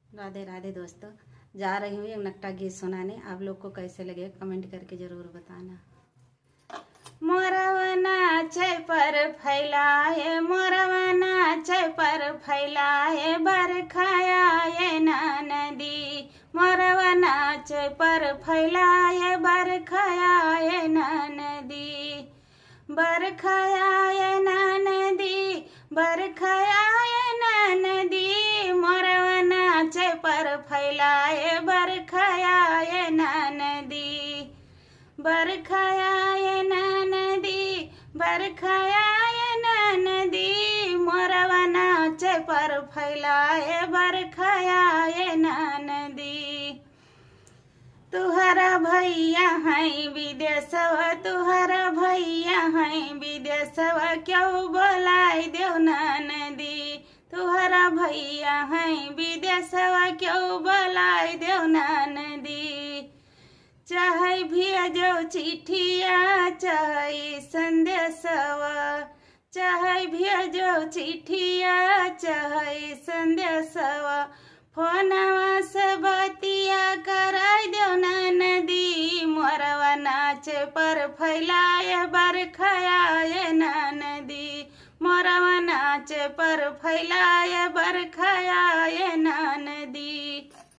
राधे राधे दोस्तों, जा रही हूँ एक नकटा गीत सुनाने। आप लोग को कैसे लगे कमेंट करके जरूर बताना। मोरवा नाचे पर फैलाए, मोरवा नाचे पर फैलाए, बरखाए ना नदी। मोरवा नाचे पर फैलाए, बरखाए ना नदी। बरखाए ना नदी, बरखाए ना नदी। मोरवा नाचे पर फैलाए, बरखाए ना नदी। बरखाए ना नदी, बरखाए ना नदी। मोरवा नाचे पर फैलाए, बरखाए ना नदी। तुहरा भैया हैं विदेशवा, तुहरा भैया हैं विदेशवा, क्यों बोलाई देव ना नदी। तुहरा भैया हैं विदेशवा, क्यों बोलाई देव ना नदी। चाहे भेजो चिट्ठिया, चाहे संदेशवा, चाहे भेजो चिट्ठिया, चाहे संदेशवा। फोनवा से बतिया कराई दो ना नदी। मोरवा नाचे पर फैलाए, बरखाए ना नदी। मोरवा नाचे पर फैलाए, बरखाए ना नदी।